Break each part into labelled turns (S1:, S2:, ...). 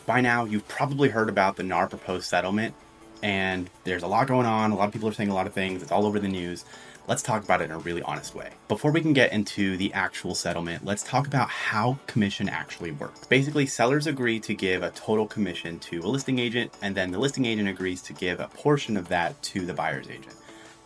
S1: By now, you've probably heard about the NAR proposed settlement, and there's a lot going on. A lot of people are saying a lot of things. It's all over the news. Let's talk about it in a really honest way. Before we can get into the actual settlement, let's talk about how commission actually works. Basically, sellers agree to give a total commission to a listing agent, and then the listing agent agrees to give a portion of that to the buyer's agent.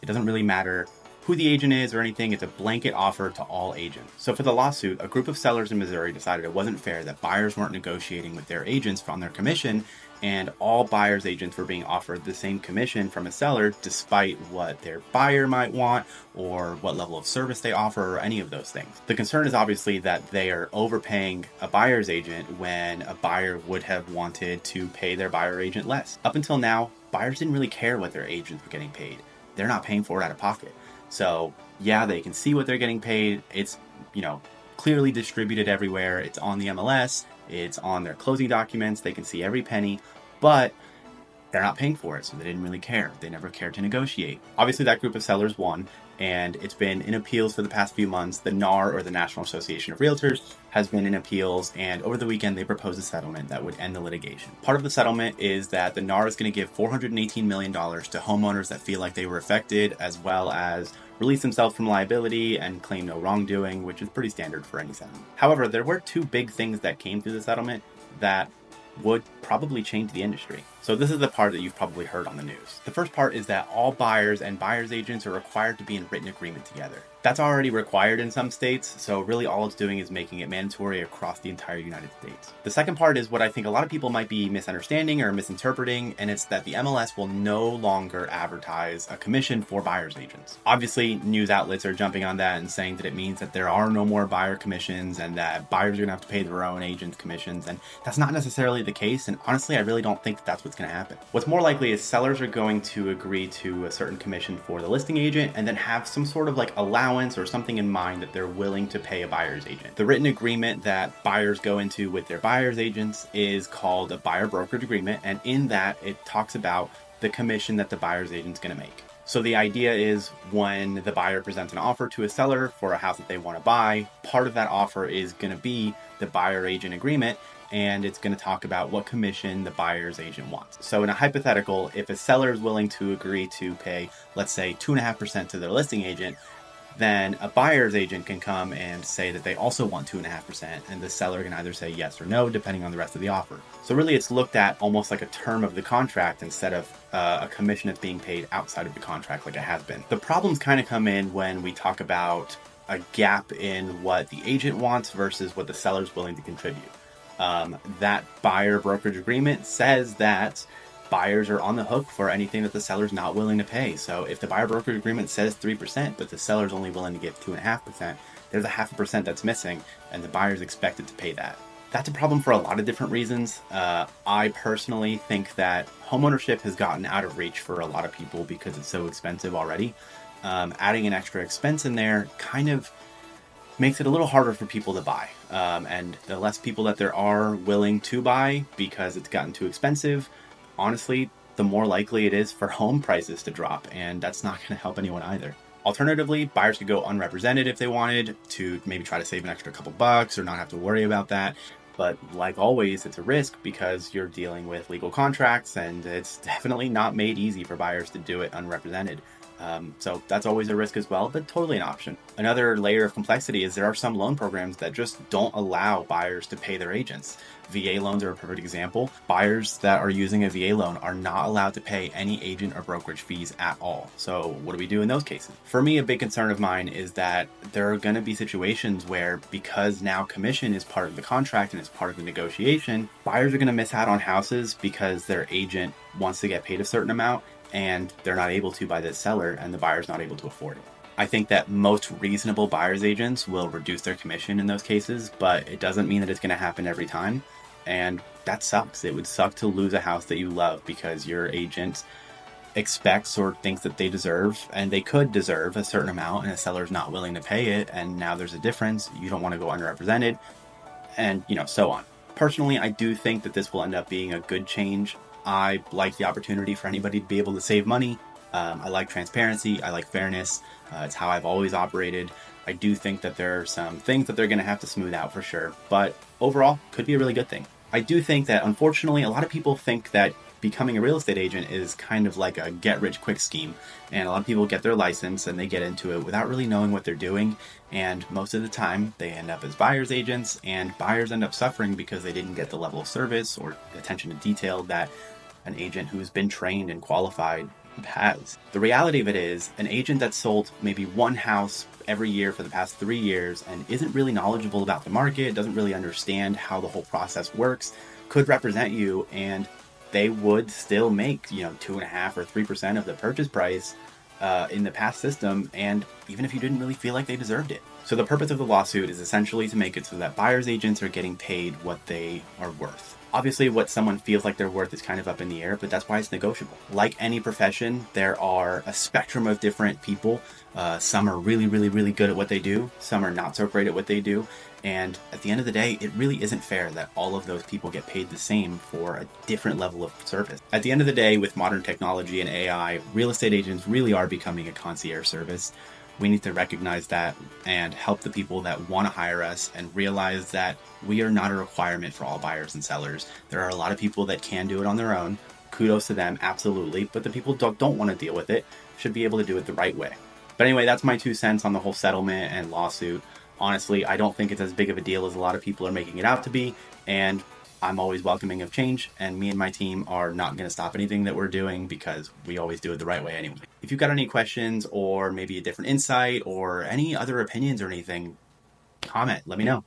S1: It doesn't really matter who the agent is or anything. It's a blanket offer to all agents. So for the lawsuit, a group of sellers in Missouri decided it wasn't fair that buyers weren't negotiating with their agents on their commission, and all buyers agents were being offered the same commission from a seller despite what their buyer might want or what level of service they offer or any of those things. The concern is obviously that they are overpaying a buyer's agent when a buyer would have wanted to pay their buyer agent less. Up until now, buyers didn't really care what their agents were getting paid. They're not paying for it out of pocket. So yeah, they can see what they're getting paid. It's, clearly distributed everywhere. It's on the MLS. It's on their closing documents. They can see every penny, but they're not paying for it, so they didn't really care. They never cared to negotiate. Obviously, that group of sellers won, and it's been in appeals for the past few months. The NAR, or the National Association of Realtors, has been in appeals, and over the weekend, they proposed a settlement that would end the litigation. Part of the settlement is that the NAR is going to give $418 million to homeowners that feel like they were affected, as well as release themselves from liability and claim no wrongdoing, which is pretty standard for any settlement. However, there were two big things that came through the settlement that would probably change the industry. So this is the part that you've probably heard on the news. The first part is that all buyers and buyer's agents are required to be in written agreement together. That's already required in some states, so really all it's doing is making it mandatory across the entire United States. The second part is what I think a lot of people might be misunderstanding or misinterpreting, and it's that the MLS will no longer advertise a commission for buyer's agents. Obviously, news outlets are jumping on that and saying that it means that there are no more buyer commissions and that buyers are gonna have to pay their own agents commissions, and that's not necessarily the case, and honestly, I really don't think that's what's gonna happen. What's more likely is sellers are going to agree to a certain commission for the listing agent and then have some sort of allowance or something in mind that they're willing to pay a buyer's agent. The written agreement that buyers go into with their buyer's agents is called a buyer brokerage agreement, and in that it talks about the commission that the buyer's agent's going to make. So the idea is when the buyer presents an offer to a seller for a house that they want to buy, part of that offer is going to be the buyer agent agreement, and it's going to talk about what commission the buyer's agent wants. So in a hypothetical, if a seller is willing to agree to pay, let's say 2.5% to their listing agent, then a buyer's agent can come and say that they also want 2.5%, and the seller can either say yes or no, depending on the rest of the offer. So really it's looked at almost like a term of the contract instead of a commission that's being paid outside of the contract like it has been. The problems kind of come in when we talk about a gap in what the agent wants versus what the seller's willing to contribute. That buyer brokerage agreement says that buyers are on the hook for anything that the seller's not willing to pay. So if the buyer brokerage agreement says 3%, but the seller's only willing to give 2.5%, there's a 0.5% that's missing, and the buyer's expected to pay that. That's a problem for a lot of different reasons. I personally think that homeownership has gotten out of reach for a lot of people because it's so expensive already. Adding an extra expense in there kind of makes it a little harder for people to buy. And the less people that there are willing to buy because it's gotten too expensive, honestly, the more likely it is for home prices to drop, and that's not going to help anyone either. Alternatively, buyers could go unrepresented if they wanted to maybe try to save an extra couple bucks or not have to worry about that. But like always, it's a risk because you're dealing with legal contracts, and it's definitely not made easy for buyers to do it unrepresented. So that's always a risk as well, but totally an option. Another layer of complexity is there are some loan programs that just don't allow buyers to pay their agents. VA loans are a perfect example. Buyers that are using a VA loan are not allowed to pay any agent or brokerage fees at all. So what do we do in those cases? For me, a big concern of mine is that there are going to be situations where, because now commission is part of the contract and it's part of the negotiation, buyers are going to miss out on houses because their agent wants to get paid a certain amount and they're not able to by the seller, and the buyer's not able to afford it. I think that most reasonable buyer's agents will reduce their commission in those cases, but it doesn't mean that it's going to happen every time. And that sucks. It would suck to lose a house that you love because your agent expects or thinks that they deserve, and they could deserve a certain amount, and a seller's not willing to pay it, and now there's a difference. You don't want to go underrepresented, and so on. Personally, I do think that this will end up being a good change. I like the opportunity for anybody to be able to save money. I like transparency. I like fairness. It's how I've always operated. I do think that there are some things that they're going to have to smooth out for sure, but overall, could be a really good thing. I do think that unfortunately, a lot of people think that becoming a real estate agent is kind of like a get rich quick scheme. And a lot of people get their license and they get into it without really knowing what they're doing. And most of the time, they end up as buyer's agents, and buyers end up suffering because they didn't get the level of service or attention to detail that an agent who's been trained and qualified has. The reality of it is, an agent that's sold maybe one house every year for the past 3 years and isn't really knowledgeable about the market, doesn't really understand how the whole process works, could represent you, and they would still make 2.5 or 3% of the purchase price in the past system, and even if you didn't really feel like they deserved it. So the purpose of the lawsuit is essentially to make it so that buyer's agents are getting paid what they are worth. Obviously, what someone feels like they're worth is kind of up in the air, but that's why it's negotiable. Like any profession, there are a spectrum of different people. Some are really, really, really good at what they do. Some are not so great at what they do. And at the end of the day, it really isn't fair that all of those people get paid the same for a different level of service. At the end of the day, with modern technology and AI, real estate agents really are becoming a concierge service. We need to recognize that and help the people that want to hire us and realize that we are not a requirement for all buyers and sellers. There are a lot of people that can do it on their own. Kudos to them, absolutely. But the people who don't want to deal with it should be able to do it the right way. But anyway, that's my 2 cents on the whole settlement and lawsuit. Honestly, I don't think it's as big of a deal as a lot of people are making it out to be. And I'm always welcoming of change, and me and my team are not going to stop anything that we're doing because we always do it the right way anyway. If you've got any questions or maybe a different insight or any other opinions or anything, comment, let me know.